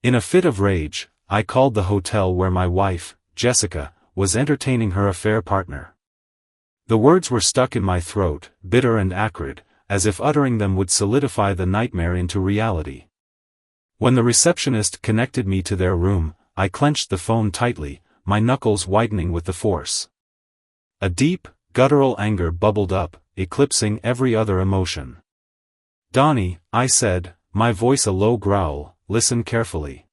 In a fit of rage, I called the hotel where my wife, Jessica, was entertaining her affair partner. The words were stuck in my throat, bitter and acrid, as if uttering them would solidify the nightmare into reality. When the receptionist connected me to their room, I clenched the phone tightly, my knuckles whitening with the force. A deep, guttural anger bubbled up, eclipsing every other emotion. "Donnie," I said, my voice a low growl, "listen carefully.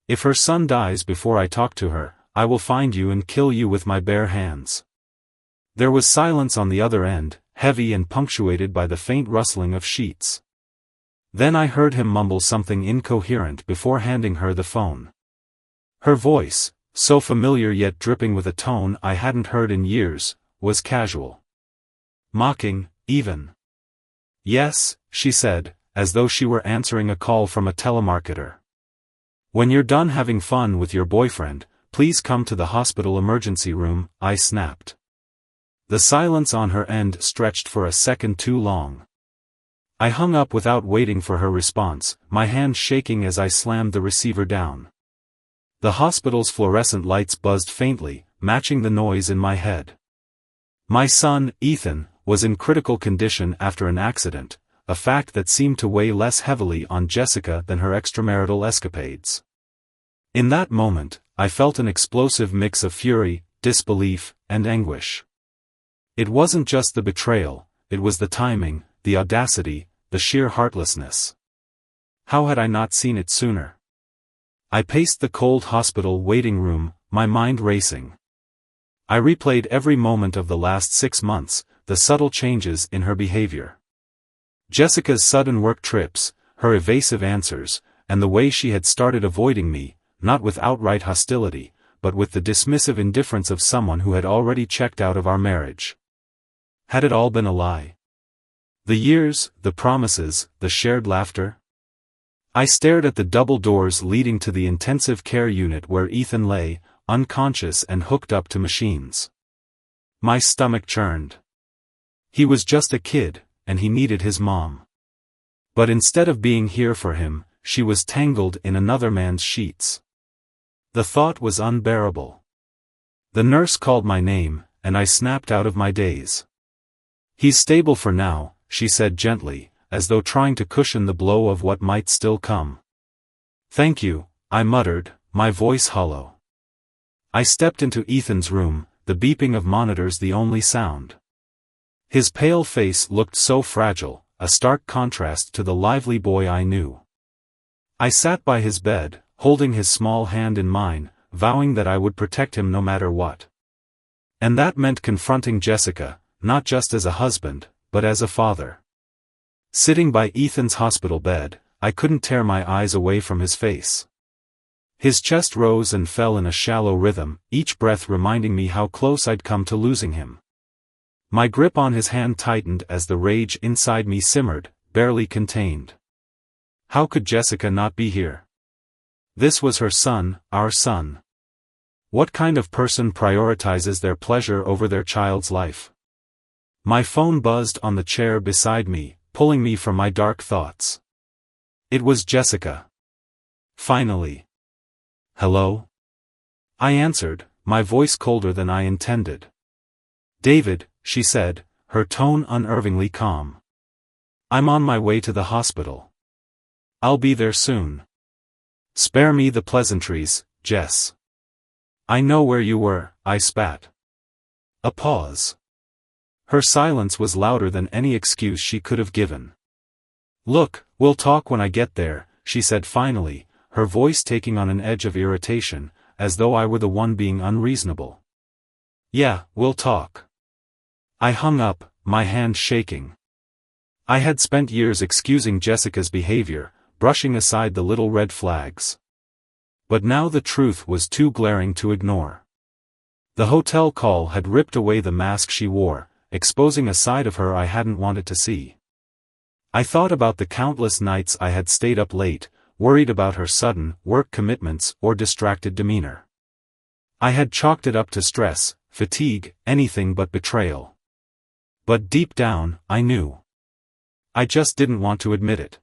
If her son dies before I talk to her, I will find you and kill you with my bare hands." There was silence on the other end, heavy and punctuated by the faint rustling of sheets. Then I heard him mumble something incoherent before handing her the phone. Her voice, so familiar yet dripping with a tone I hadn't heard in years, was casual. Mocking, even. "Yes," she said, as though she were answering a call from a telemarketer. "When you're done having fun with your boyfriend, please come to the hospital emergency room," I snapped. The silence on her end stretched for a second too long. I hung up without waiting for her response, my hand shaking as I slammed the receiver down. The hospital's fluorescent lights buzzed faintly, matching the noise in my head. My son, Ethan, was in critical condition after an accident, a fact that seemed to weigh less heavily on Jessica than her extramarital escapades. In that moment, I felt an explosive mix of fury, disbelief, and anguish. It wasn't just the betrayal, it was the timing, the audacity, the sheer heartlessness. How had I not seen it sooner? I paced the cold hospital waiting room, my mind racing. I replayed every moment of the last 6 months, the subtle changes in her behavior. Jessica's sudden work trips, her evasive answers, and the way she had started avoiding me, not with outright hostility, but with the dismissive indifference of someone who had already checked out of our marriage. Had it all been a lie? The years, the promises, the shared laughter? I stared at the double doors leading to the intensive care unit where Ethan lay, unconscious and hooked up to machines. My stomach churned. He was just a kid, and he needed his mom. But instead of being here for him, she was tangled in another man's sheets. The thought was unbearable. The nurse called my name, and I snapped out of my daze. "He's stable for now," she said gently, as though trying to cushion the blow of what might still come. "Thank you," I muttered, my voice hollow. I stepped into Ethan's room, the beeping of monitors the only sound. His pale face looked so fragile, a stark contrast to the lively boy I knew. I sat by his bed, holding his small hand in mine, vowing that I would protect him no matter what. And that meant confronting Jessica, not just as a husband, but as a father. Sitting by Ethan's hospital bed, I couldn't tear my eyes away from his face. His chest rose and fell in a shallow rhythm, each breath reminding me how close I'd come to losing him. My grip on his hand tightened as the rage inside me simmered, barely contained. How could Jessica not be here? This was her son, our son. What kind of person prioritizes their pleasure over their child's life? My phone buzzed on the chair beside me, pulling me from my dark thoughts. It was Jessica. Finally. "Hello?" I answered, my voice colder than I intended. "David," she said, her tone unnervingly calm. "I'm on my way to the hospital. I'll be there soon." "Spare me the pleasantries, Jess. I know where you were," I spat. A pause. Her silence was louder than any excuse she could have given. "Look, we'll talk when I get there," she said finally, her voice taking on an edge of irritation, as though I were the one being unreasonable. "Yeah, we'll talk." I hung up, my hand shaking. I had spent years excusing Jessica's behavior, brushing aside the little red flags. But now the truth was too glaring to ignore. The hotel call had ripped away the mask she wore, exposing a side of her I hadn't wanted to see. I thought about the countless nights I had stayed up late, worried about her sudden work commitments or distracted demeanor. I had chalked it up to stress, fatigue, anything but betrayal. But deep down, I knew. I just didn't want to admit it.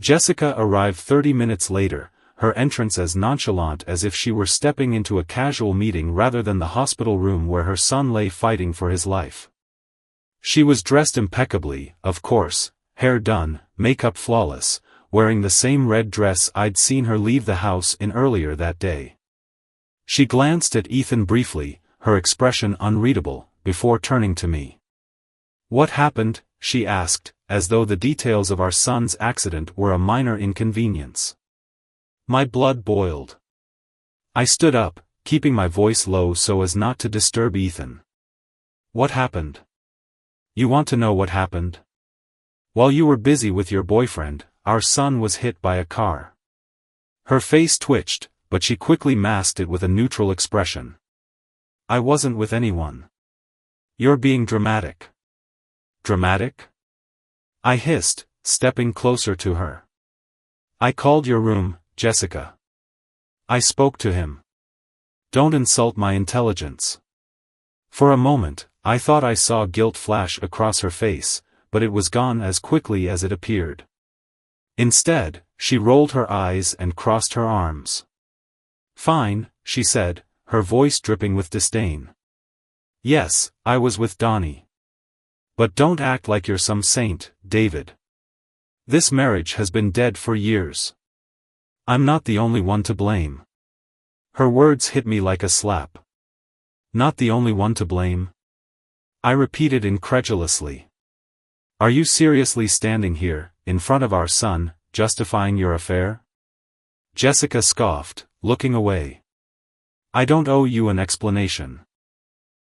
Jessica arrived 30 minutes later, her entrance as nonchalant as if she were stepping into a casual meeting rather than the hospital room where her son lay fighting for his life. She was dressed impeccably, of course, hair done, makeup flawless, wearing the same red dress I'd seen her leave the house in earlier that day. She glanced at Ethan briefly, her expression unreadable, before turning to me. "What happened?" she asked, as though the details of our son's accident were a minor inconvenience. My blood boiled. I stood up, keeping my voice low so as not to disturb Ethan. "What happened? You want to know what happened? While you were busy with your boyfriend, our son was hit by a car." Her face twitched, but she quickly masked it with a neutral expression. "I wasn't with anyone." "You're being dramatic." "Dramatic?" I hissed, stepping closer to her. "I called your room, Jessica. I spoke to him. Don't insult my intelligence." For a moment, I thought I saw guilt flash across her face, but it was gone as quickly as it appeared. Instead, she rolled her eyes and crossed her arms. "Fine," she said, her voice dripping with disdain. "Yes, I was with Donnie. But don't act like you're some saint, David. This marriage has been dead for years. I'm not the only one to blame." Her words hit me like a slap. "Not the only one to blame?" I repeated incredulously. "Are you seriously standing here, in front of our son, justifying your affair?" Jessica scoffed, looking away. "I don't owe you an explanation.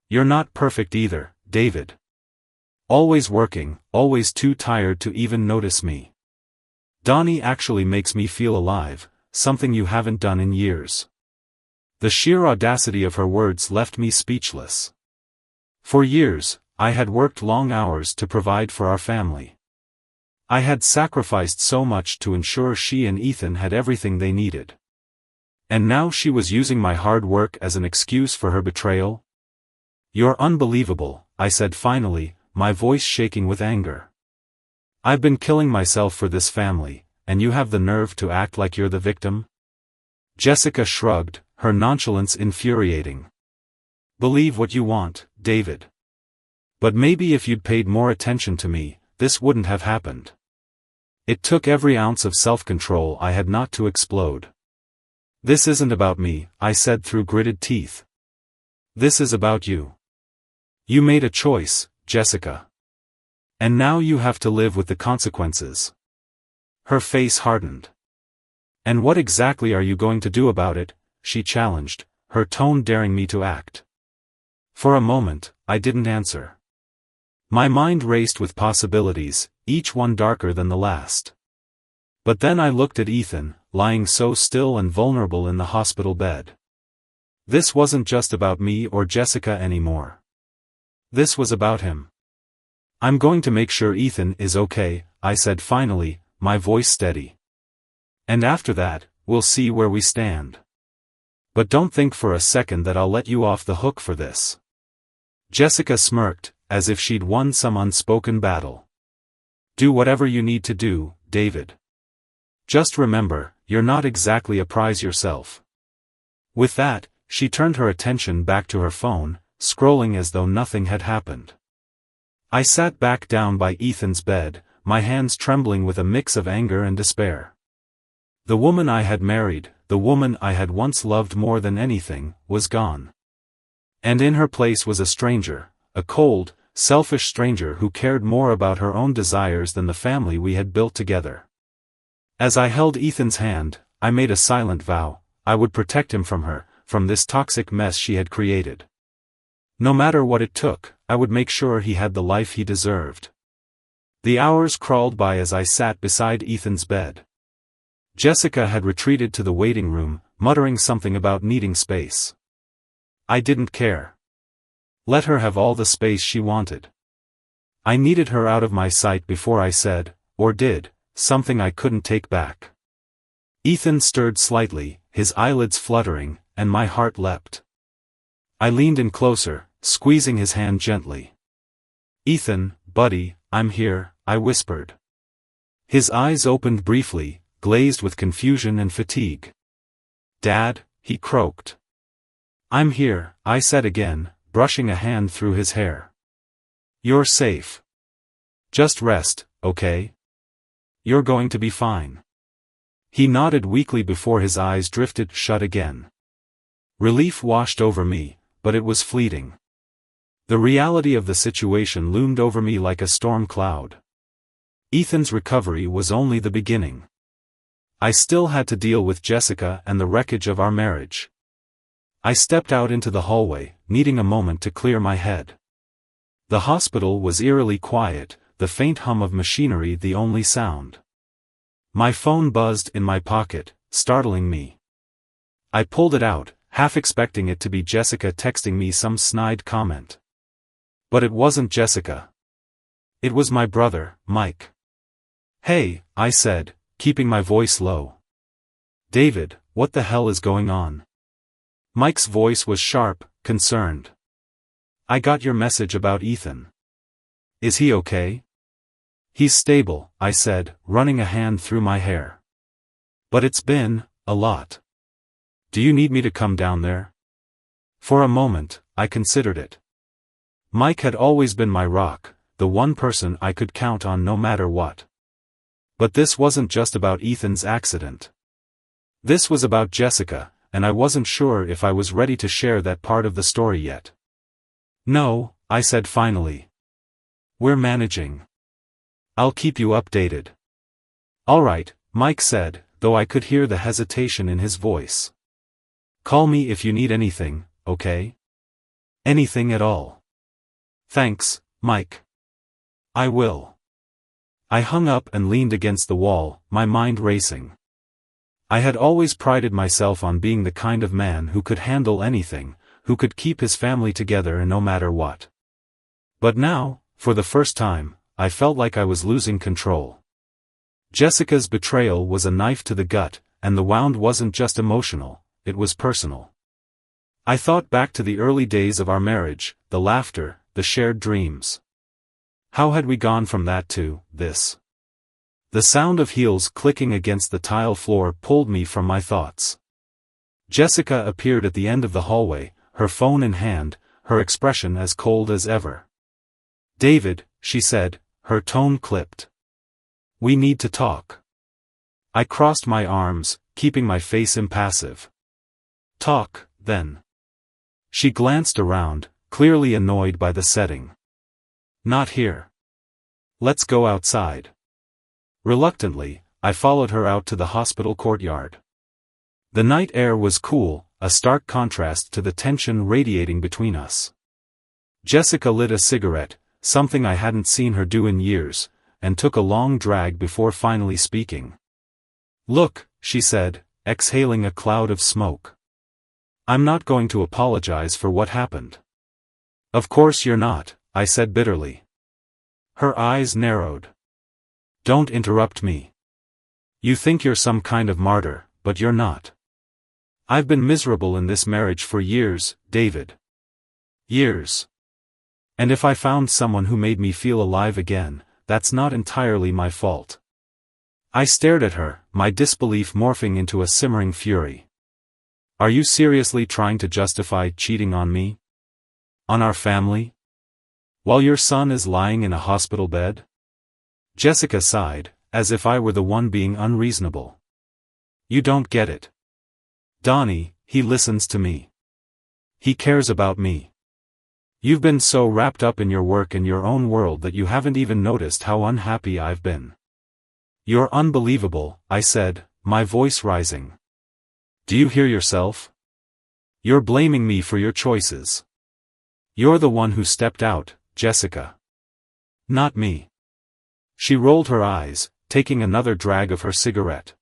You're not perfect either, David. Always working, always too tired to even notice me. Donnie actually makes me feel alive, something you haven't done in years." The sheer audacity of her words left me speechless. For years, I had worked long hours to provide for our family. I had sacrificed so much to ensure she and Ethan had everything they needed. And now she was using my hard work as an excuse for her betrayal? "You're unbelievable," I said finally, my voice shaking with anger. "I've been killing myself for this family, and you have the nerve to act like you're the victim?" Jessica shrugged, her nonchalance infuriating. "Believe what you want, David. But maybe if you'd paid more attention to me, this wouldn't have happened." It took every ounce of self-control I had not to explode. "This isn't about me," I said through gritted teeth. "This is about you. You made a choice, Jessica. And now you have to live with the consequences." Her face hardened. "And what exactly are you going to do about it?" she challenged, her tone daring me to act. For a moment, I didn't answer. My mind raced with possibilities, each one darker than the last. But then I looked at Ethan, lying so still and vulnerable in the hospital bed. This wasn't just about me or Jessica anymore. This was about him. "I'm going to make sure Ethan is okay," I said finally, my voice steady. "And after that, we'll see where we stand. But don't think for a second that I'll let you off the hook for this." Jessica smirked, as if she'd won some unspoken battle. "Do whatever you need to do, David. Just remember, you're not exactly a prize yourself." With that, she turned her attention back to her phone, scrolling as though nothing had happened. I sat back down by Ethan's bed, my hands trembling with a mix of anger and despair. The woman I had married, the woman I had once loved more than anything, was gone. And in her place was a stranger, a cold, selfish stranger who cared more about her own desires than the family we had built together. As I held Ethan's hand, I made a silent vow: I would protect him from her, from this toxic mess she had created. No matter what it took, I would make sure he had the life he deserved. The hours crawled by as I sat beside Ethan's bed. Jessica had retreated to the waiting room, muttering something about needing space. I didn't care. Let her have all the space she wanted. I needed her out of my sight before I said, or did, something I couldn't take back. Ethan stirred slightly, his eyelids fluttering, and my heart leapt. I leaned in closer, squeezing his hand gently. "Ethan, buddy, I'm here," I whispered. His eyes opened briefly, glazed with confusion and fatigue. Dad, he croaked. I'm here, I said again, brushing a hand through his hair. You're safe. Just rest, okay? You're going to be fine. He nodded weakly before his eyes drifted shut again. Relief washed over me, but it was fleeting. The reality of the situation loomed over me like a storm cloud. Ethan's recovery was only the beginning. I still had to deal with Jessica and the wreckage of our marriage. I stepped out into the hallway, needing a moment to clear my head. The hospital was eerily quiet, the faint hum of machinery the only sound. My phone buzzed in my pocket, startling me. I pulled it out, half expecting it to be Jessica texting me some snide comment. But it wasn't Jessica. It was my brother, Mike. Hey, I said, keeping my voice low. David, what the hell is going on? Mike's voice was sharp, concerned. I got your message about Ethan. Is he okay? He's stable, I said, running a hand through my hair. But it's been a lot. Do you need me to come down there? For a moment, I considered it. Mike had always been my rock, the one person I could count on no matter what. But this wasn't just about Ethan's accident. This was about Jessica, and I wasn't sure if I was ready to share that part of the story yet. No, I said finally. We're managing. I'll keep you updated. All right, Mike said, though I could hear the hesitation in his voice. Call me if you need anything, okay? Anything at all. Thanks, Mike. I will. I hung up and leaned against the wall, my mind racing. I had always prided myself on being the kind of man who could handle anything, who could keep his family together no matter what. But now, for the first time, I felt like I was losing control. Jessica's betrayal was a knife to the gut, and the wound wasn't just emotional, it was personal. I thought back to the early days of our marriage, the laughter, the shared dreams. How had we gone from that to this? The sound of heels clicking against the tile floor pulled me from my thoughts. Jessica appeared at the end of the hallway, her phone in hand, her expression as cold as ever. David, she said, her tone clipped. We need to talk. I crossed my arms, keeping my face impassive. Talk, then. She glanced around, clearly annoyed by the setting. Not here. Let's go outside. Reluctantly, I followed her out to the hospital courtyard. The night air was cool, a stark contrast to the tension radiating between us. Jessica lit a cigarette, something I hadn't seen her do in years, and took a long drag before finally speaking. Look, she said, exhaling a cloud of smoke. I'm not going to apologize for what happened. Of course you're not, I said bitterly. Her eyes narrowed. Don't interrupt me. You think you're some kind of martyr, but you're not. I've been miserable in this marriage for years, David. Years. And if I found someone who made me feel alive again, that's not entirely my fault. I stared at her, my disbelief morphing into a simmering fury. Are you seriously trying to justify cheating on me? On our family? While your son is lying in a hospital bed? Jessica sighed, as if I were the one being unreasonable. You don't get it. Donnie, he listens to me. He cares about me. You've been so wrapped up in your work and your own world that you haven't even noticed how unhappy I've been. You're unbelievable, I said, my voice rising. Do you hear yourself? You're blaming me for your choices. You're the one who stepped out, Jessica. Not me. She rolled her eyes, taking another drag of her cigarette.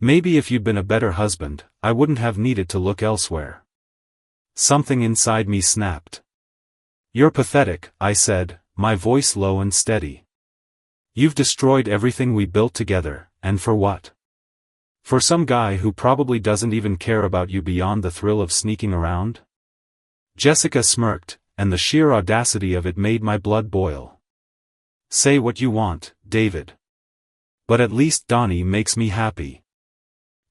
Maybe if you'd been a better husband, I wouldn't have needed to look elsewhere. Something inside me snapped. You're pathetic, I said, my voice low and steady. You've destroyed everything we built together, and for what? For some guy who probably doesn't even care about you beyond the thrill of sneaking around? Jessica smirked, and the sheer audacity of it made my blood boil. Say what you want, David. But at least Donnie makes me happy.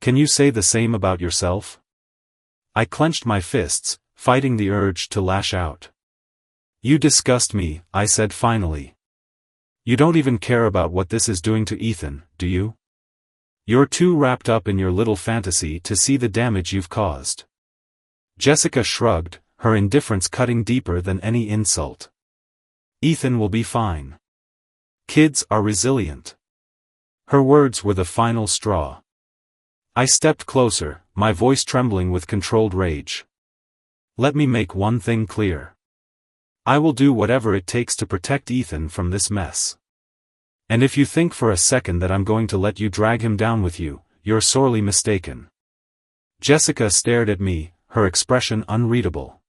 Can you say the same about yourself? I clenched my fists, fighting the urge to lash out. You disgust me, I said finally. You don't even care about what this is doing to Ethan, do you? You're too wrapped up in your little fantasy to see the damage you've caused. Jessica shrugged, her indifference cutting deeper than any insult. Ethan will be fine. Kids are resilient. Her words were the final straw. I stepped closer, my voice trembling with controlled rage. Let me make one thing clear. I will do whatever it takes to protect Ethan from this mess. And if you think for a second that I'm going to let you drag him down with you, you're sorely mistaken. Jessica stared at me, her expression unreadable.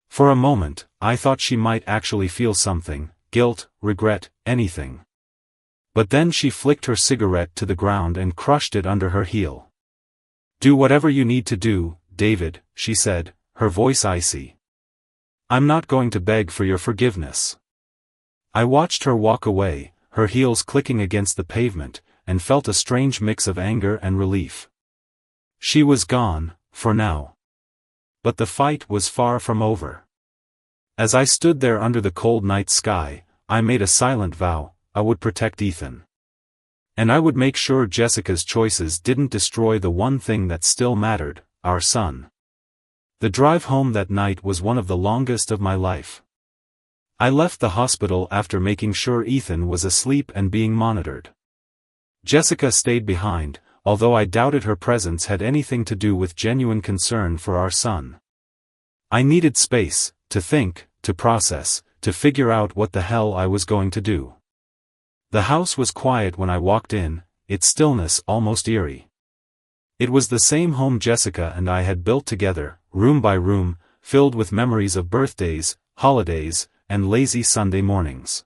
For a moment, I thought she might actually feel something, guilt, regret, anything. But then she flicked her cigarette to the ground and crushed it under her heel. Do whatever you need to do, David, she said, her voice icy. I'm not going to beg for your forgiveness. I watched her walk away, her heels clicking against the pavement, and felt a strange mix of anger and relief. She was gone, for now. But the fight was far from over. As I stood there under the cold night sky, I made a silent vow, I would protect Ethan. And I would make sure Jessica's choices didn't destroy the one thing that still mattered, our son. The drive home that night was one of the longest of my life. I left the hospital after making sure Ethan was asleep and being monitored. Jessica stayed behind, although I doubted her presence had anything to do with genuine concern for our son. I needed space, to think, to process, to figure out what the hell I was going to do. The house was quiet when I walked in, its stillness almost eerie. It was the same home Jessica and I had built together, room by room, filled with memories of birthdays, holidays, and lazy Sunday mornings.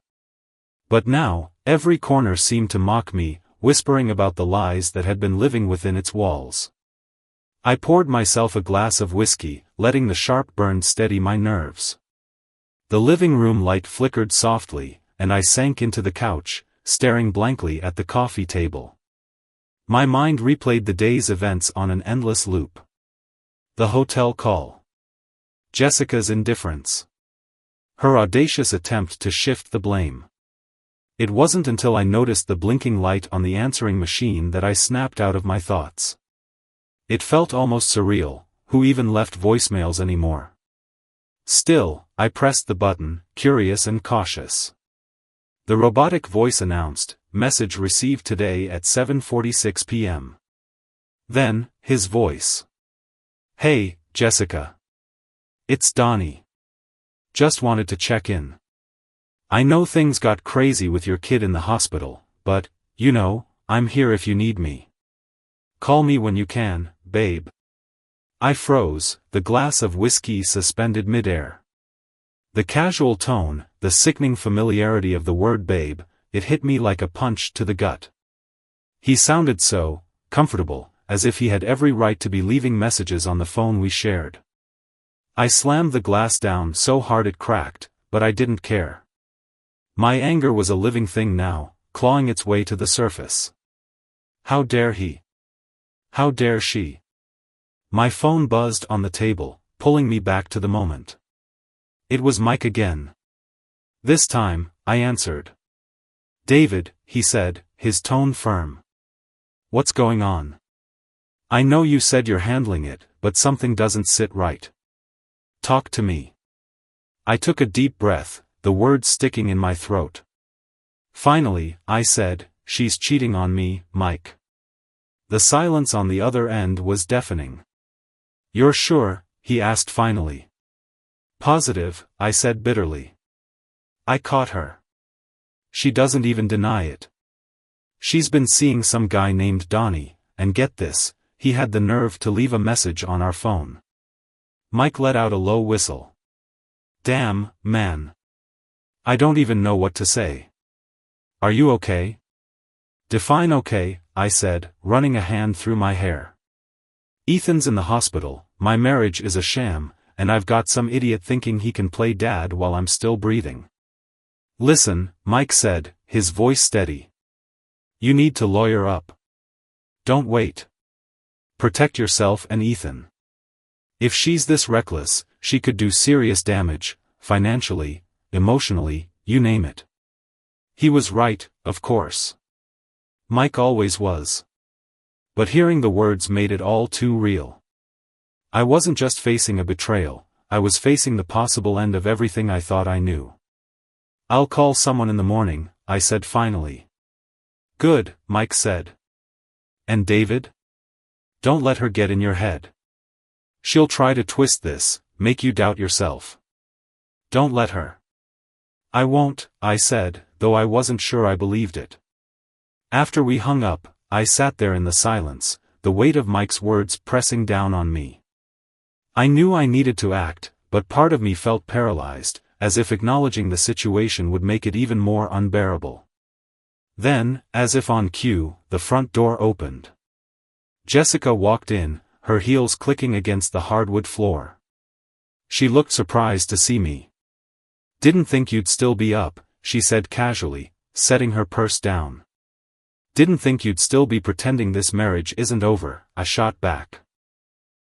But now, every corner seemed to mock me, whispering about the lies that had been living within its walls. I poured myself a glass of whiskey, letting the sharp burn steady my nerves. The living room light flickered softly, and I sank into the couch, staring blankly at the coffee table. My mind replayed the day's events on an endless loop. The hotel call. Jessica's indifference. Her audacious attempt to shift the blame. It wasn't until I noticed the blinking light on the answering machine that I snapped out of my thoughts. It felt almost surreal, who even left voicemails anymore? Still, I pressed the button, curious and cautious. The robotic voice announced, "Message received today at 7:46 p.m. Then, his voice. "Hey, Jessica. It's Donnie. Just wanted to check in. I know things got crazy with your kid in the hospital, but, you know, I'm here if you need me. Call me when you can, babe." I froze, the glass of whiskey suspended midair. The casual tone, the sickening familiarity of the word babe, it hit me like a punch to the gut. He sounded so comfortable, as if he had every right to be leaving messages on the phone we shared. I slammed the glass down so hard it cracked, but I didn't care. My anger was a living thing now, clawing its way to the surface. How dare he? How dare she? My phone buzzed on the table, pulling me back to the moment. It was Mike again. This time, I answered. "David," he said, his tone firm. "What's going on? I know you said you're handling it, but something doesn't sit right. Talk to me." I took a deep breath, the words sticking in my throat. Finally, I said, "She's cheating on me, Mike." The silence on the other end was deafening. "You're sure?" he asked finally. "Positive," I said bitterly. "I caught her. She doesn't even deny it. She's been seeing some guy named Donnie, and get this, he had the nerve to leave a message on our phone." Mike let out a low whistle. "Damn, man. I don't even know what to say. Are you okay?" "Define okay," I said, running a hand through my hair. "Ethan's in the hospital, my marriage is a sham, and I've got some idiot thinking he can play dad while I'm still breathing." "Listen," Mike said, his voice steady. "You need to lawyer up. Don't wait. Protect yourself and Ethan. If she's this reckless, she could do serious damage, financially, emotionally, you name it. He was right, of course. Mike always was. But hearing the words made it all too real. I wasn't just facing a betrayal, I was facing the possible end of everything I thought I knew. I'll call someone in the morning, I said finally. Good, Mike said. And David? Don't let her get in your head. She'll try to twist this, make you doubt yourself. Don't let her. I won't, I said, though I wasn't sure I believed it. After we hung up, I sat there in the silence, the weight of Mike's words pressing down on me. I knew I needed to act, but part of me felt paralyzed, as if acknowledging the situation would make it even more unbearable. Then, as if on cue, the front door opened. Jessica walked in, her heels clicking against the hardwood floor. She looked surprised to see me. Didn't think you'd still be up, she said casually, setting her purse down. Didn't think you'd still be pretending this marriage isn't over, I shot back.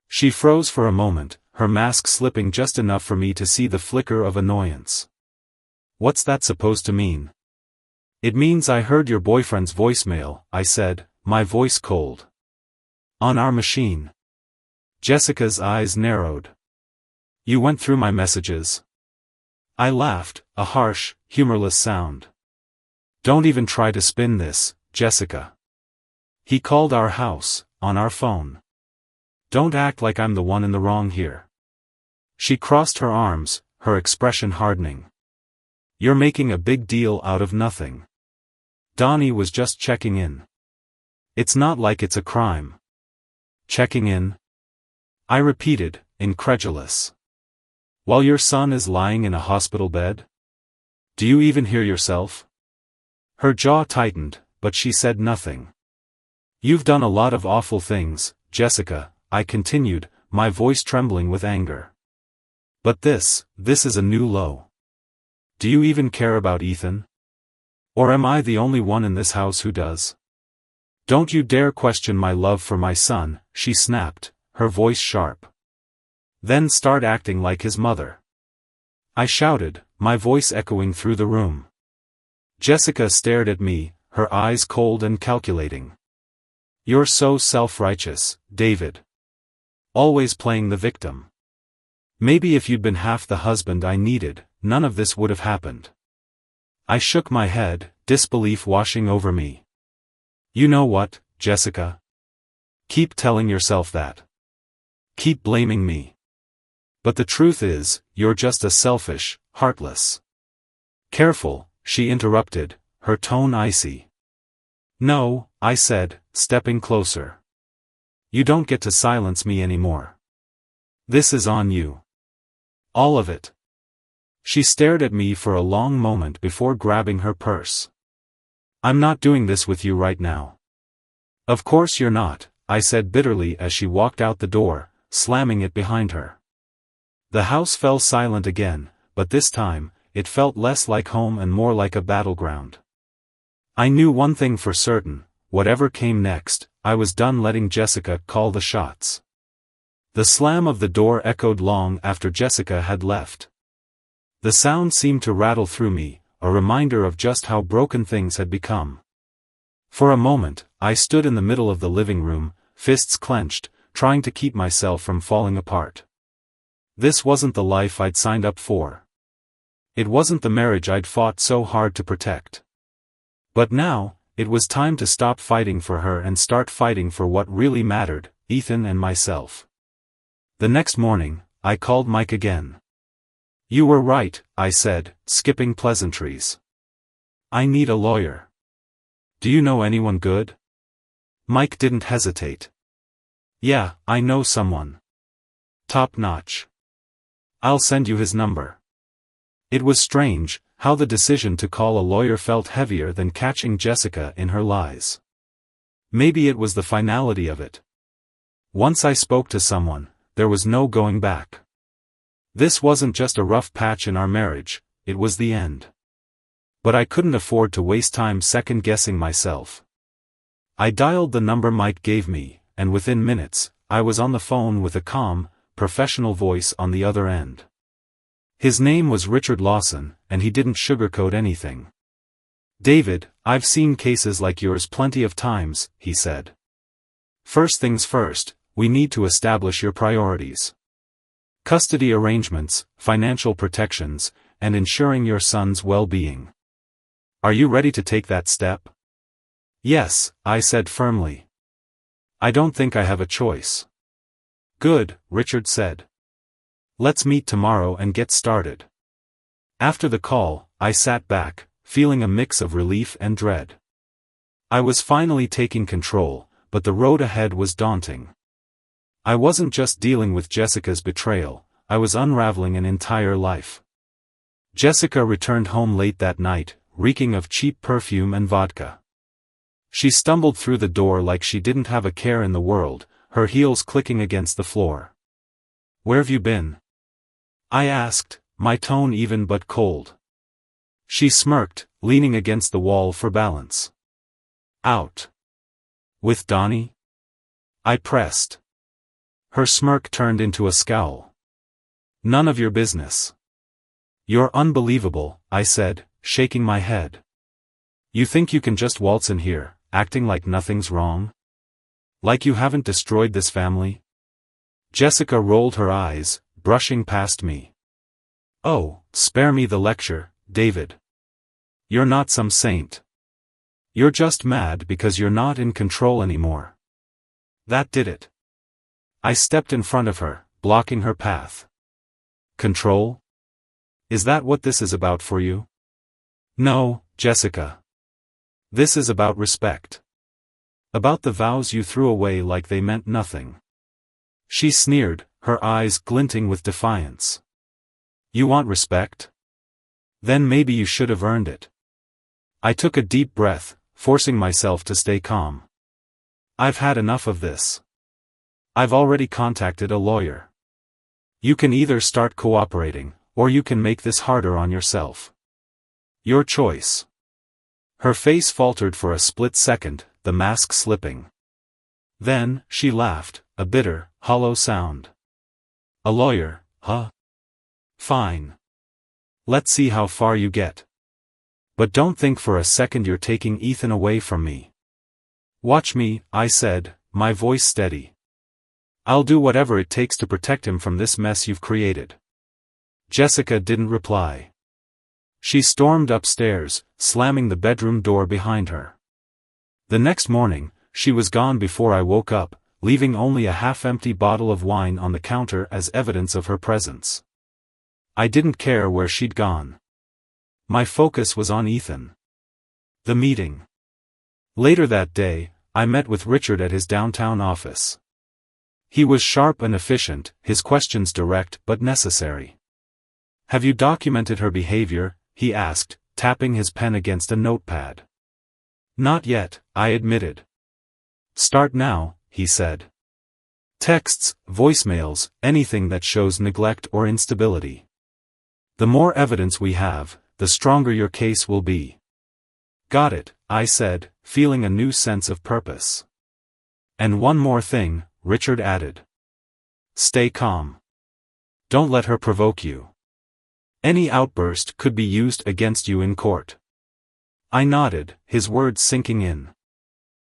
She froze for a moment, her mask slipping just enough for me to see the flicker of annoyance. What's that supposed to mean? It means I heard your boyfriend's voicemail, I said, my voice cold. On our machine. Jessica's eyes narrowed. You went through my messages? I laughed, a harsh, humorless sound. Don't even try to spin this, Jessica. He called our house, on our phone. Don't act like I'm the one in the wrong here. She crossed her arms, her expression hardening. You're making a big deal out of nothing. Donnie was just checking in. It's not like it's a crime. Checking in? I repeated, incredulous. While your son is lying in a hospital bed? Do you even hear yourself? Her jaw tightened, but she said nothing. You've done a lot of awful things, Jessica, I continued, my voice trembling with anger. But this is a new low. Do you even care about Ethan? Or am I the only one in this house who does? Don't you dare question my love for my son, she snapped, her voice sharp. Then start acting like his mother. I shouted, my voice echoing through the room. Jessica stared at me, her eyes cold and calculating. You're so self-righteous, David. Always playing the victim. Maybe if you'd been half the husband I needed, none of this would have happened. I shook my head, disbelief washing over me. You know what, Jessica? Keep telling yourself that. Keep blaming me. But the truth is, you're just a selfish, heartless. Careful, she interrupted, her tone icy. No, I said, stepping closer. You don't get to silence me anymore. This is on you. All of it. She stared at me for a long moment before grabbing her purse. I'm not doing this with you right now. Of course you're not, I said bitterly as she walked out the door, slamming it behind her. The house fell silent again, but this time, it felt less like home and more like a battleground. I knew one thing for certain, whatever came next, I was done letting Jessica call the shots. The slam of the door echoed long after Jessica had left. The sound seemed to rattle through me, a reminder of just how broken things had become. For a moment, I stood in the middle of the living room, fists clenched, trying to keep myself from falling apart. This wasn't the life I'd signed up for. It wasn't the marriage I'd fought so hard to protect. But now, it was time to stop fighting for her and start fighting for what really mattered, Ethan and myself. The next morning, I called Mike again. You were right, I said, skipping pleasantries. I need a lawyer. Do you know anyone good? Mike didn't hesitate. Yeah, I know someone. Top notch. I'll send you his number. It was strange, how the decision to call a lawyer felt heavier than catching Jessica in her lies. Maybe it was the finality of it. Once I spoke to someone, there was no going back. This wasn't just a rough patch in our marriage, it was the end. But I couldn't afford to waste time second-guessing myself. I dialed the number Mike gave me, and within minutes, I was on the phone with a calm, professional voice on the other end. His name was Richard Lawson, and he didn't sugarcoat anything. "David, I've seen cases like yours plenty of times," he said. "First things first, we need to establish your priorities. Custody arrangements, financial protections, and ensuring your son's well-being. Are you ready to take that step?" "Yes," I said firmly. "I don't think I have a choice." "Good," Richard said. "Let's meet tomorrow and get started." After the call, I sat back, feeling a mix of relief and dread. I was finally taking control, but the road ahead was daunting. I wasn't just dealing with Jessica's betrayal, I was unraveling an entire life. Jessica returned home late that night, reeking of cheap perfume and vodka. She stumbled through the door like she didn't have a care in the world, her heels clicking against the floor. "Where've you been?" I asked, my tone even but cold. She smirked, leaning against the wall for balance. "Out." "With Donnie?" I pressed. Her smirk turned into a scowl. "None of your business." "You're unbelievable," I said, shaking my head. "You think you can just waltz in here, acting like nothing's wrong? Like you haven't destroyed this family?" Jessica rolled her eyes, brushing past me. "Oh, spare me the lecture, David. You're not some saint. You're just mad because you're not in control anymore." That did it. I stepped in front of her, blocking her path. "Control? Is that what this is about for you?" "No, Jessica. This is about respect. About the vows you threw away like they meant nothing." She sneered, her eyes glinting with defiance. "You want respect? Then maybe you should have earned it." I took a deep breath, forcing myself to stay calm. "I've had enough of this. I've already contacted a lawyer. You can either start cooperating, or you can make this harder on yourself. Your choice." Her face faltered for a split second, the mask slipping. Then, she laughed, a bitter, hollow sound. "A lawyer, huh? Fine. Let's see how far you get. But don't think for a second you're taking Ethan away from me." "Watch me," I said, my voice steady. "I'll do whatever it takes to protect him from this mess you've created." Jessica didn't reply. She stormed upstairs, slamming the bedroom door behind her. The next morning, she was gone before I woke up, leaving only a half-empty bottle of wine on the counter as evidence of her presence. I didn't care where she'd gone. My focus was on Ethan. The meeting. Later that day, I met with Richard at his downtown office. He was sharp and efficient, his questions direct but necessary. "Have you documented her behavior?" he asked, tapping his pen against a notepad. "Not yet," I admitted. "Start now," he said. "Texts, voicemails, anything that shows neglect or instability. The more evidence we have, the stronger your case will be." "Got it," I said, feeling a new sense of purpose. "And one more thing," Richard added. "Stay calm. Don't let her provoke you. Any outburst could be used against you in court." I nodded, his words sinking in.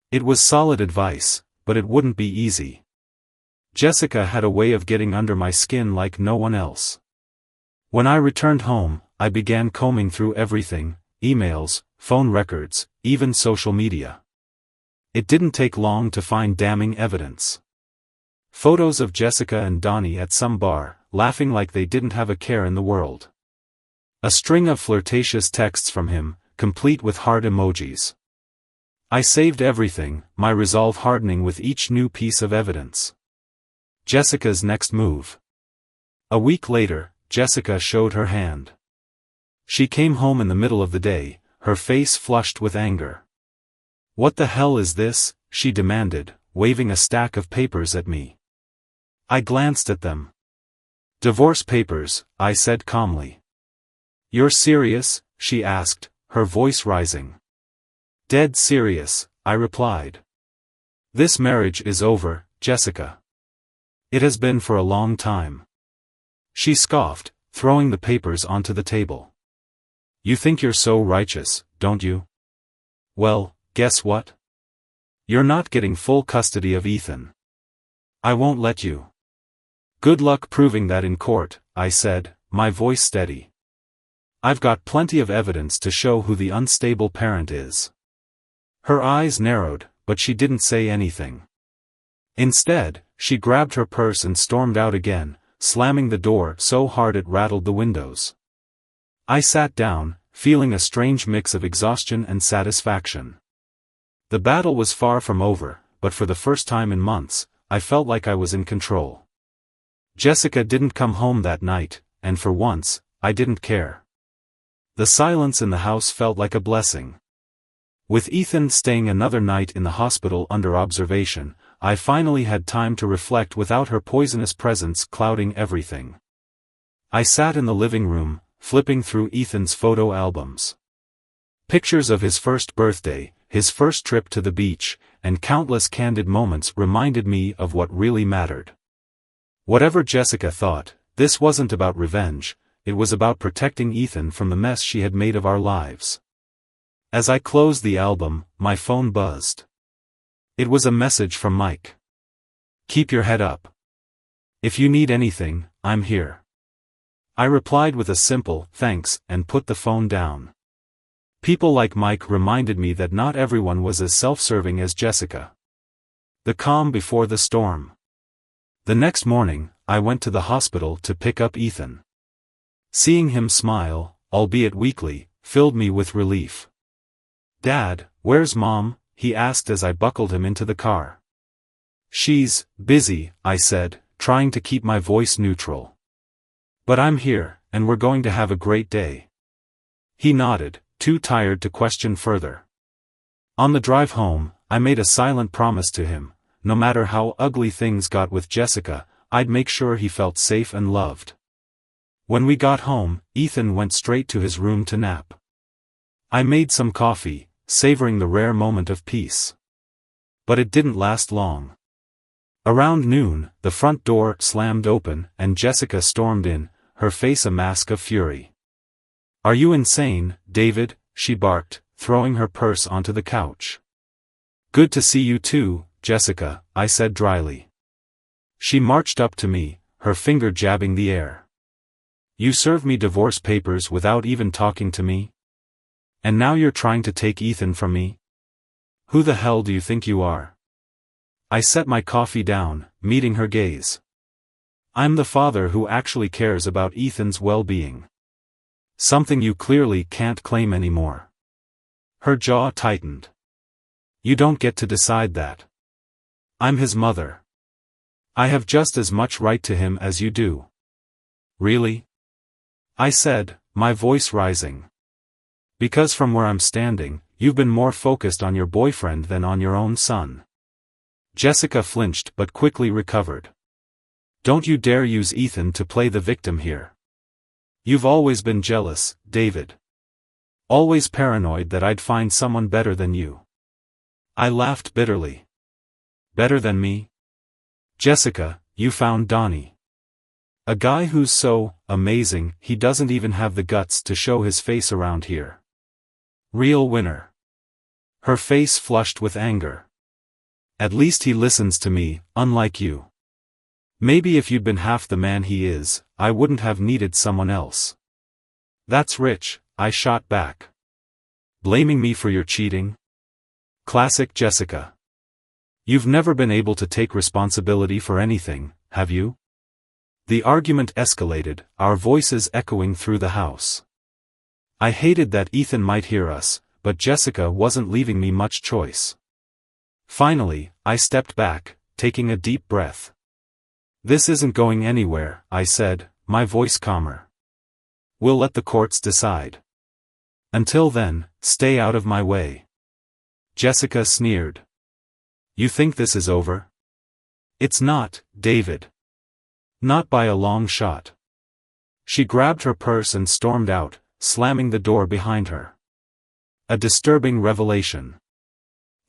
It was solid advice, but it wouldn't be easy. Jessica had a way of getting under my skin like no one else. When I returned home, I began combing through everything: emails, phone records, even social media. It didn't take long to find damning evidence. Photos of Jessica and Donnie at some bar, laughing like they didn't have a care in the world. A string of flirtatious texts from him, complete with heart emojis. I saved everything, my resolve hardening with each new piece of evidence. Jessica's next move. A week later, Jessica showed her hand. She came home in the middle of the day, her face flushed with anger. "What the hell is this?" she demanded, waving a stack of papers at me. I glanced at them. "Divorce papers," I said calmly. "You're serious?" she asked, her voice rising. "Dead serious," I replied. This marriage is over, Jessica. It has been for a long time. She scoffed, throwing the papers onto the table. You think you're so righteous, don't you? Well, guess what? You're not getting full custody of Ethan. I won't let you. Good luck proving that in court, I said, my voice steady. I've got plenty of evidence to show who the unstable parent is. Her eyes narrowed, but she didn't say anything. Instead, she grabbed her purse and stormed out again, slamming the door so hard it rattled the windows. I sat down, feeling a strange mix of exhaustion and satisfaction. The battle was far from over, but for the first time in months, I felt like I was in control. Jessica didn't come home that night, and for once, I didn't care. The silence in the house felt like a blessing. With Ethan staying another night in the hospital under observation, I finally had time to reflect without her poisonous presence clouding everything. I sat in the living room, flipping through Ethan's photo albums. Pictures of his first birthday, his first trip to the beach, and countless candid moments reminded me of what really mattered. Whatever Jessica thought, this wasn't about revenge, it was about protecting Ethan from the mess she had made of our lives. As I closed the album, my phone buzzed. It was a message from Mike. Keep your head up. If you need anything, I'm here. I replied with a simple, thanks, and put the phone down. People like Mike reminded me that not everyone was as self-serving as Jessica. The calm before the storm. The next morning, I went to the hospital to pick up Ethan. Seeing him smile, albeit weakly, filled me with relief. Dad, where's Mom? He asked as I buckled him into the car. She's busy, I said, trying to keep my voice neutral. But I'm here, and we're going to have a great day. He nodded, too tired to question further. On the drive home, I made a silent promise to him, no matter how ugly things got with Jessica, I'd make sure he felt safe and loved. When we got home, Ethan went straight to his room to nap. I made some coffee, savoring the rare moment of peace. But it didn't last long. Around noon, the front door slammed open, and Jessica stormed in, her face a mask of fury. Are you insane, David? She barked, throwing her purse onto the couch. Good to see you too, Jessica, I said dryly. She marched up to me, her finger jabbing the air. You served me divorce papers without even talking to me? And now you're trying to take Ethan from me? Who the hell do you think you are? I set my coffee down, meeting her gaze. I'm the father who actually cares about Ethan's well-being. Something you clearly can't claim anymore. Her jaw tightened. You don't get to decide that. I'm his mother. I have just as much right to him as you do. Really? I said, my voice rising. Because from where I'm standing, you've been more focused on your boyfriend than on your own son. Jessica flinched but quickly recovered. Don't you dare use Ethan to play the victim here. You've always been jealous, David. Always paranoid that I'd find someone better than you. I laughed bitterly. Better than me? Jessica, you found Donnie. A guy who's so amazing, he doesn't even have the guts to show his face around here. Real winner. Her face flushed with anger. At least he listens to me, unlike you. Maybe if you'd been half the man he is, I wouldn't have needed someone else. That's rich, I shot back. Blaming me for your cheating? Classic Jessica. You've never been able to take responsibility for anything, have you? The argument escalated, our voices echoing through the house. I hated that Ethan might hear us, but Jessica wasn't leaving me much choice. Finally, I stepped back, taking a deep breath. This isn't going anywhere, I said, my voice calmer. We'll let the courts decide. Until then, stay out of my way. Jessica sneered. You think this is over? It's not, David. Not by a long shot. She grabbed her purse and stormed out, slamming the door behind her. A disturbing revelation.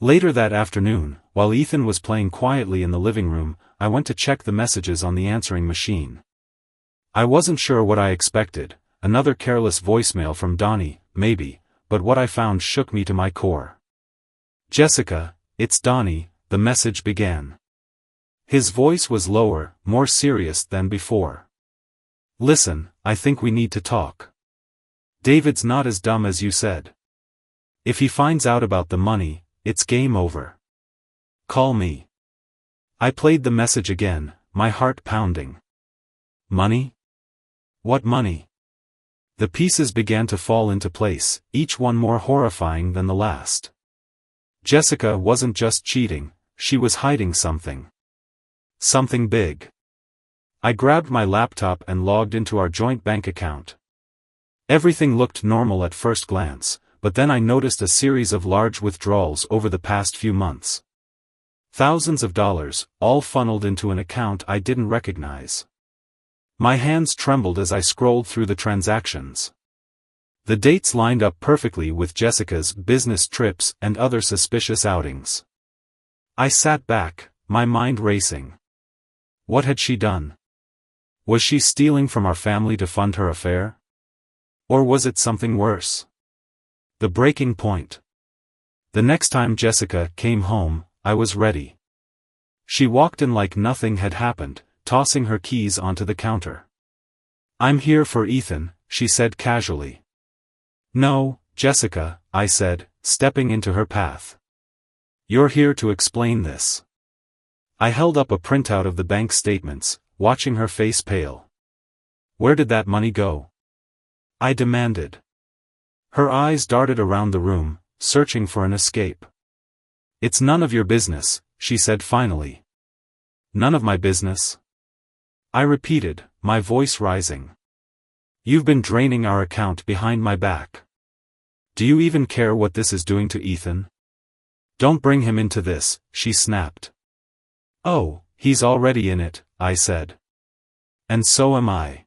Later that afternoon, while Ethan was playing quietly in the living room, I went to check the messages on the answering machine. I wasn't sure what I expected, another careless voicemail from Donnie, maybe, but what I found shook me to my core. "Jessica, it's Donnie," the message began. His voice was lower, more serious than before. "Listen, I think we need to talk. David's not as dumb as you said. If he finds out about the money, it's game over. Call me." I played the message again, my heart pounding. Money? What money? The pieces began to fall into place, each one more horrifying than the last. Jessica wasn't just cheating, she was hiding something. Something big. I grabbed my laptop and logged into our joint bank account. Everything looked normal at first glance, but then I noticed a series of large withdrawals over the past few months. Thousands of dollars, all funneled into an account I didn't recognize. My hands trembled as I scrolled through the transactions. The dates lined up perfectly with Jessica's business trips and other suspicious outings. I sat back, my mind racing. What had she done? Was she stealing from our family to fund her affair? Or was it something worse? The breaking point. The next time Jessica came home, I was ready. She walked in like nothing had happened, tossing her keys onto the counter. "I'm here for Ethan," she said casually. "No, Jessica," I said, stepping into her path. "You're here to explain this." I held up a printout of the bank statements, watching her face pale. "Where did that money go?" I demanded. Her eyes darted around the room, searching for an escape. "It's none of your business," she said finally. "None of my business?" I repeated, my voice rising. "You've been draining our account behind my back. Do you even care what this is doing to Ethan?" "Don't bring him into this," she snapped. "Oh, he's already in it," I said. "And so am I.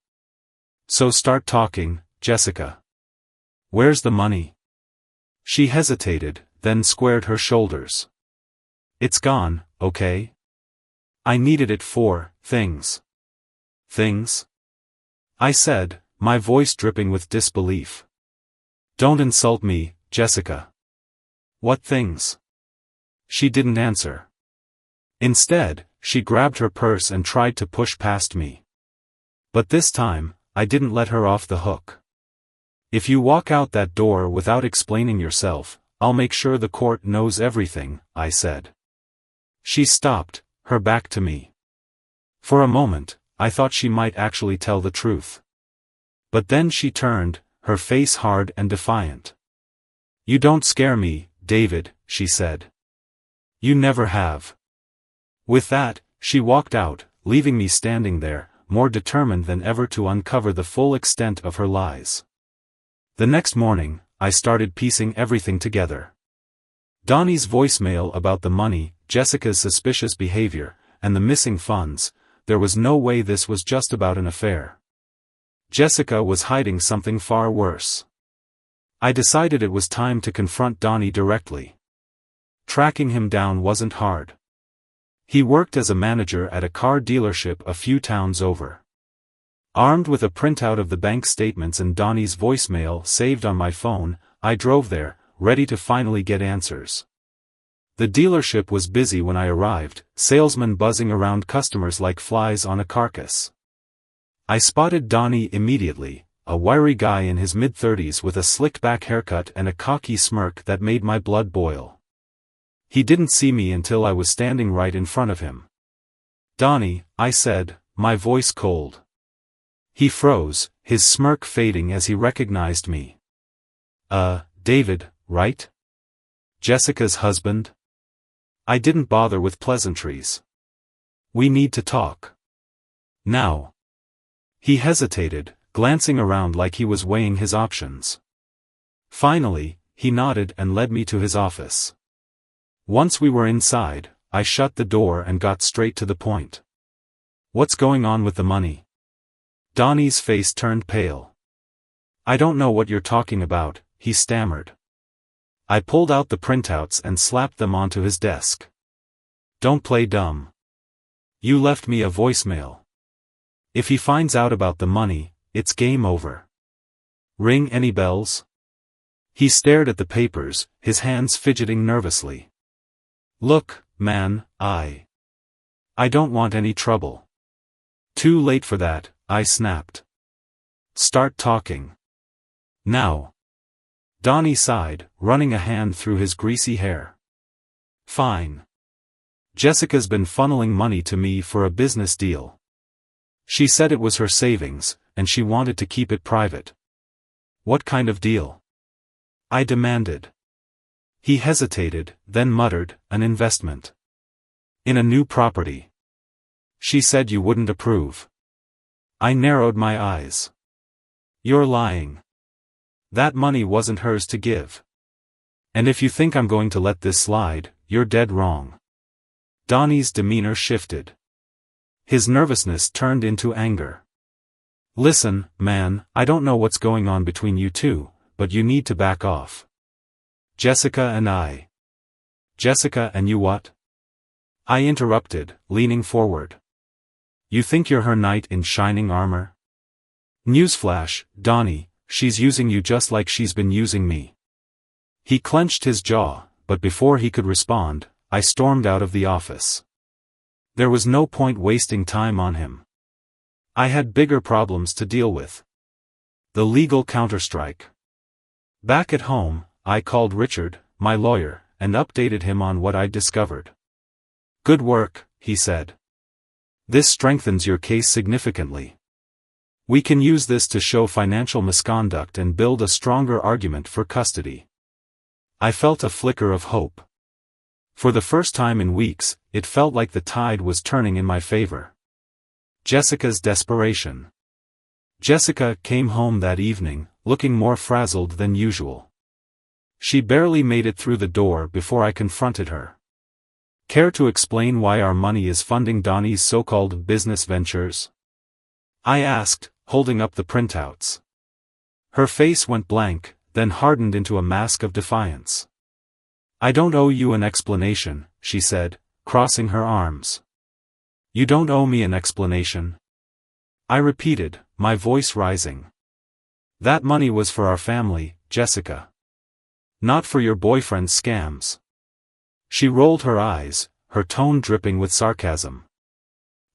So start talking, Jessica. Where's the money?" She hesitated, then squared her shoulders. "It's gone, okay? I needed it for things." "Things?" I said, my voice dripping with disbelief. "Don't insult me, Jessica. What things?" She didn't answer. Instead, she grabbed her purse and tried to push past me. But this time, I didn't let her off the hook. "If you walk out that door without explaining yourself, I'll make sure the court knows everything," I said. She stopped, her back to me. For a moment, I thought she might actually tell the truth. But then she turned, her face hard and defiant. "You don't scare me, David," she said. "You never have." With that, she walked out, leaving me standing there, more determined than ever to uncover the full extent of her lies. The next morning, I started piecing everything together. Donnie's voicemail about the money, Jessica's suspicious behavior, and the missing funds. There was no way this was just about an affair. Jessica was hiding something far worse. I decided it was time to confront Donnie directly. Tracking him down wasn't hard. He worked as a manager at a car dealership a few towns over. Armed with a printout of the bank statements and Donnie's voicemail saved on my phone, I drove there, ready to finally get answers. The dealership was busy when I arrived, salesmen buzzing around customers like flies on a carcass. I spotted Donnie immediately, a wiry guy in his mid-30s with a slicked-back haircut and a cocky smirk that made my blood boil. He didn't see me until I was standing right in front of him. "Donnie," I said, my voice cold. He froze, his smirk fading as he recognized me. David, right? Jessica's husband?" I didn't bother with pleasantries. "We need to talk. Now." He hesitated, glancing around like he was weighing his options. Finally, he nodded and led me to his office. Once we were inside, I shut the door and got straight to the point. "What's going on with the money?" Donnie's face turned pale. "I don't know what you're talking about," he stammered. I pulled out the printouts and slapped them onto his desk. Don't play dumb. You left me a voicemail. If he finds out about the money, it's game over. Ring any bells? He stared at the papers, his hands fidgeting nervously. Look, man, I don't want any trouble. Too late for that, I snapped. Start talking. Now. Donnie sighed, running a hand through his greasy hair. Fine. Jessica's been funneling money to me for a business deal. She said it was her savings, and she wanted to keep it private. What kind of deal? I demanded. He hesitated, then muttered, an investment. In a new property. She said you wouldn't approve. I narrowed my eyes. You're lying. That money wasn't hers to give. And if you think I'm going to let this slide, you're dead wrong. Donnie's demeanor shifted. His nervousness turned into anger. Listen, man, I don't know what's going on between you two, but you need to back off. Jessica and I. Jessica and you what? I interrupted, leaning forward. You think you're her knight in shining armor? Newsflash, Donnie, she's using you just like she's been using me. He clenched his jaw, but before he could respond, I stormed out of the office. There was no point wasting time on him. I had bigger problems to deal with. The legal counterstrike. Back at home, I called Richard, my lawyer, and updated him on what I'd discovered. Good work, he said. This strengthens your case significantly. We can use this to show financial misconduct and build a stronger argument for custody. I felt a flicker of hope. For the first time in weeks, it felt like the tide was turning in my favor. Jessica's desperation. Jessica came home that evening, looking more frazzled than usual. She barely made it through the door before I confronted her. Care to explain why our money is funding Donnie's so-called business ventures? I asked, holding up the printouts. Her face went blank, then hardened into a mask of defiance. I don't owe you an explanation, she said, crossing her arms. You don't owe me an explanation. I repeated, my voice rising. That money was for our family, Jessica. Not for your boyfriend's scams. She rolled her eyes, her tone dripping with sarcasm.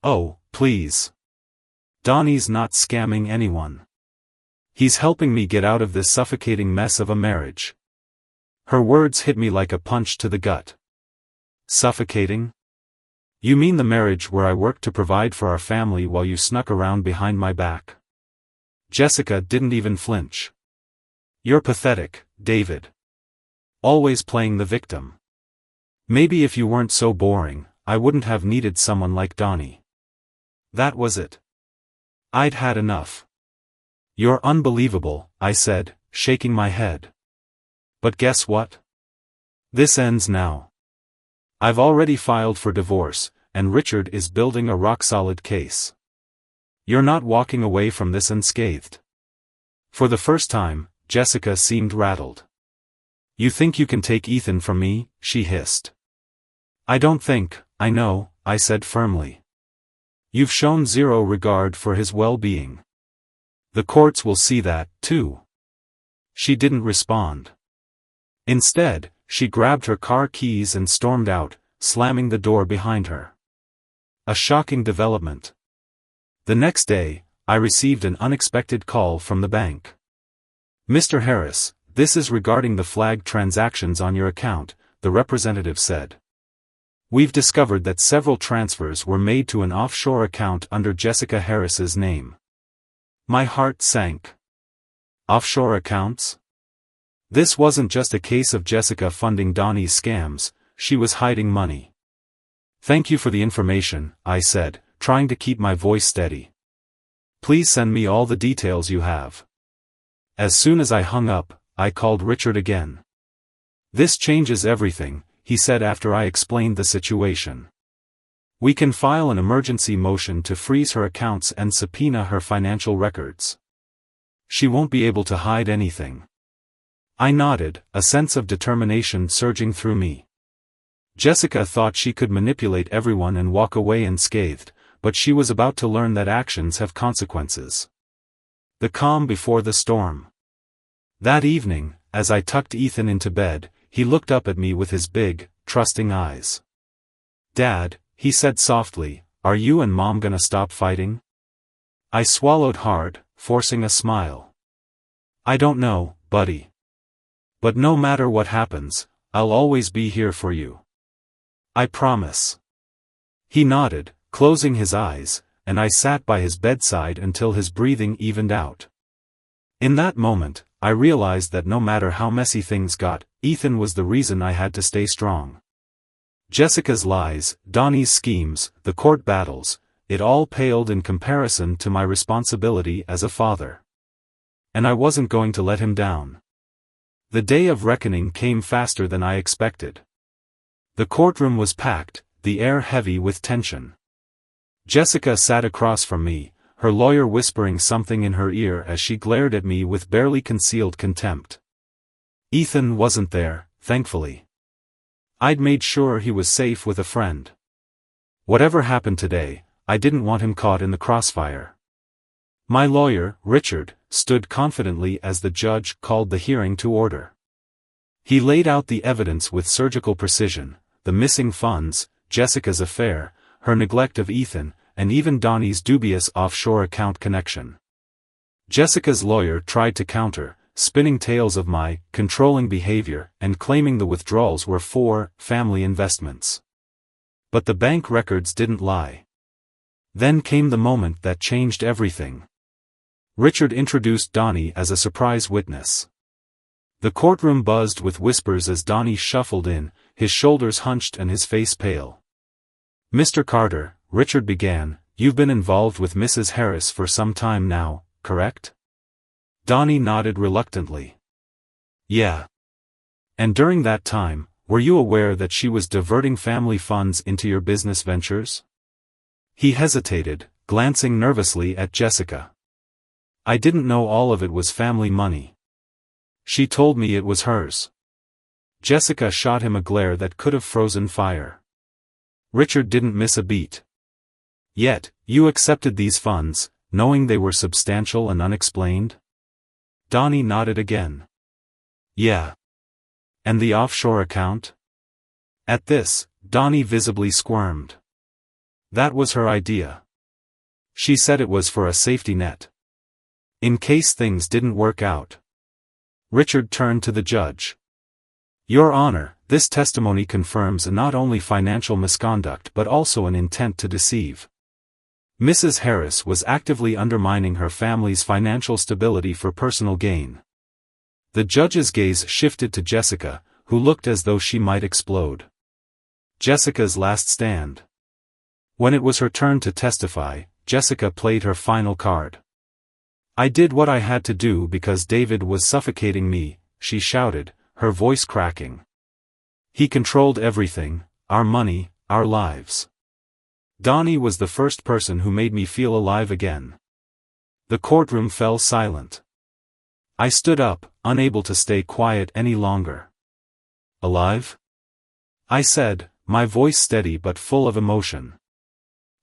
Oh, please. Donnie's not scamming anyone. He's helping me get out of this suffocating mess of a marriage. Her words hit me like a punch to the gut. Suffocating? You mean the marriage where I worked to provide for our family while you snuck around behind my back? Jessica didn't even flinch. You're pathetic, David. Always playing the victim. Maybe if you weren't so boring, I wouldn't have needed someone like Donnie. That was it. I'd had enough. You're unbelievable, I said, shaking my head. But guess what? This ends now. I've already filed for divorce, and Richard is building a rock-solid case. You're not walking away from this unscathed. For the first time, Jessica seemed rattled. You think you can take Ethan from me? She hissed. I don't think, I know, I said firmly. You've shown zero regard for his well-being. The courts will see that, too. She didn't respond. Instead, she grabbed her car keys and stormed out, slamming the door behind her. A shocking development. The next day, I received an unexpected call from the bank. Mr. Harris, this is regarding the flagged transactions on your account, the representative said. We've discovered that several transfers were made to an offshore account under Jessica Harris's name. My heart sank. Offshore accounts? This wasn't just a case of Jessica funding Donnie's scams, she was hiding money. Thank you for the information, I said, trying to keep my voice steady. Please send me all the details you have. As soon as I hung up, I called Richard again. This changes everything, he said after I explained the situation. We can file an emergency motion to freeze her accounts and subpoena her financial records. She won't be able to hide anything. I nodded, a sense of determination surging through me. Jessica thought she could manipulate everyone and walk away unscathed, but she was about to learn that actions have consequences. The calm before the storm. That evening, as I tucked Ethan into bed, he looked up at me with his big, trusting eyes. "Dad," he said softly, "are you and Mom gonna stop fighting?" I swallowed hard, forcing a smile. "I don't know, buddy. But no matter what happens, I'll always be here for you. I promise." He nodded, closing his eyes, and I sat by his bedside until his breathing evened out. In that moment, I realized that no matter how messy things got, Ethan was the reason I had to stay strong. Jessica's lies, Donnie's schemes, the court battles, it all paled in comparison to my responsibility as a father. And I wasn't going to let him down. The day of reckoning came faster than I expected. The courtroom was packed, the air heavy with tension. Jessica sat across from me, her lawyer whispering something in her ear as she glared at me with barely concealed contempt. Ethan wasn't there, thankfully. I'd made sure he was safe with a friend. Whatever happened today, I didn't want him caught in the crossfire. My lawyer, Richard, stood confidently as the judge called the hearing to order. He laid out the evidence with surgical precision, the missing funds, Jessica's affair, her neglect of Ethan, and even Donnie's dubious offshore account connection. Jessica's lawyer tried to counter, spinning tales of my controlling behavior and claiming the withdrawals were for family investments. But the bank records didn't lie. Then came the moment that changed everything. Richard introduced Donnie as a surprise witness. The courtroom buzzed with whispers as Donnie shuffled in, his shoulders hunched and his face pale. "Mr. Carter," Richard began, "you've been involved with Mrs. Harris for some time now, correct?" Donnie nodded reluctantly. "Yeah. And during that time, were you aware that she was diverting family funds into your business ventures?" He hesitated, glancing nervously at Jessica. "I didn't know all of it was family money. She told me it was hers." Jessica shot him a glare that could have frozen fire. Richard didn't miss a beat. "Yet, you accepted these funds, knowing they were substantial and unexplained?" Donnie nodded again. "Yeah. And the offshore account?" At this, Donnie visibly squirmed. "That was her idea. She said it was for a safety net. In case things didn't work out." Richard turned to the judge. "Your Honor, this testimony confirms not only financial misconduct but also an intent to deceive. Mrs. Harris was actively undermining her family's financial stability for personal gain." The judge's gaze shifted to Jessica, who looked as though she might explode. Jessica's last stand. When it was her turn to testify, Jessica played her final card. "I did what I had to do because David was suffocating me," she shouted, her voice cracking. "He controlled everything, our money, our lives. Donnie was the first person who made me feel alive again." The courtroom fell silent. I stood up, unable to stay quiet any longer. "Alive?" I said, my voice steady but full of emotion.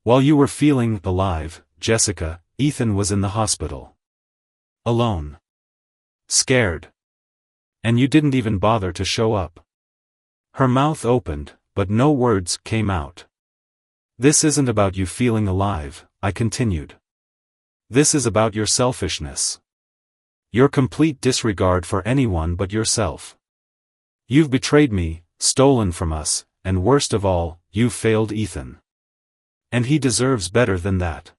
"While you were feeling alive, Jessica, Ethan was in the hospital. Alone. Scared. And you didn't even bother to show up." Her mouth opened, but no words came out. "This isn't about you feeling alive," I continued. "This is about your selfishness. Your complete disregard for anyone but yourself. You've betrayed me, stolen from us, and worst of all, you've failed Ethan. And he deserves better than that."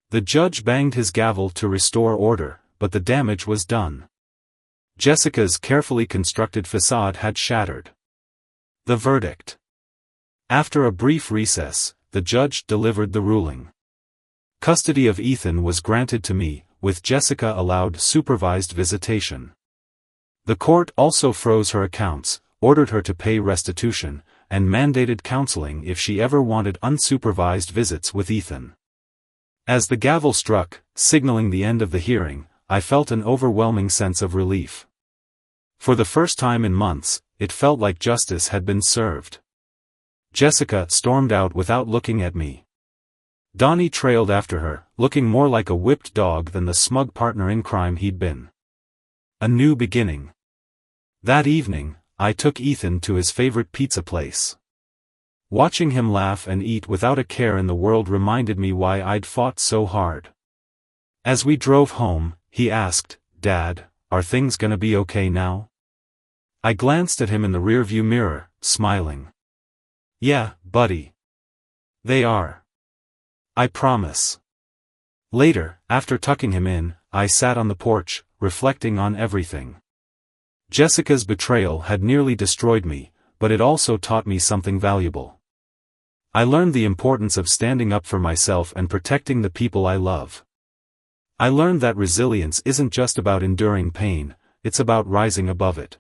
The judge banged his gavel to restore order, but the damage was done. Jessica's carefully constructed facade had shattered. The verdict. After a brief recess, the judge delivered the ruling. Custody of Ethan was granted to me, with Jessica allowed supervised visitation. The court also froze her accounts, ordered her to pay restitution, and mandated counseling if she ever wanted unsupervised visits with Ethan. As the gavel struck, signaling the end of the hearing, I felt an overwhelming sense of relief. For the first time in months, it felt like justice had been served. Jessica stormed out without looking at me. Donnie trailed after her, looking more like a whipped dog than the smug partner in crime he'd been. A new beginning. That evening, I took Ethan to his favorite pizza place. Watching him laugh and eat without a care in the world reminded me why I'd fought so hard. As we drove home, he asked, "Dad, are things gonna be okay now?" I glanced at him in the rearview mirror, smiling. "Yeah, buddy. They are. I promise." Later, after tucking him in, I sat on the porch, reflecting on everything. Jessica's betrayal had nearly destroyed me, but it also taught me something valuable. I learned the importance of standing up for myself and protecting the people I love. I learned that resilience isn't just about enduring pain, it's about rising above it.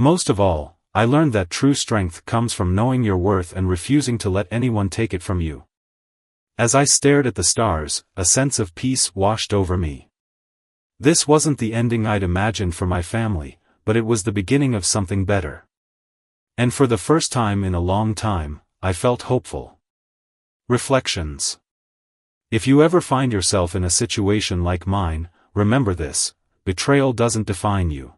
Most of all, I learned that true strength comes from knowing your worth and refusing to let anyone take it from you. As I stared at the stars, a sense of peace washed over me. This wasn't the ending I'd imagined for my family, but it was the beginning of something better. And for the first time in a long time, I felt hopeful. Reflections. If you ever find yourself in a situation like mine, remember this: betrayal doesn't define you.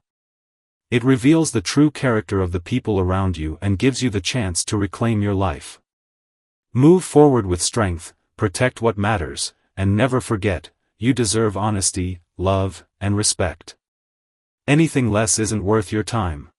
It reveals the true character of the people around you and gives you the chance to reclaim your life. Move forward with strength, protect what matters, and never forget, you deserve honesty, love, and respect. Anything less isn't worth your time.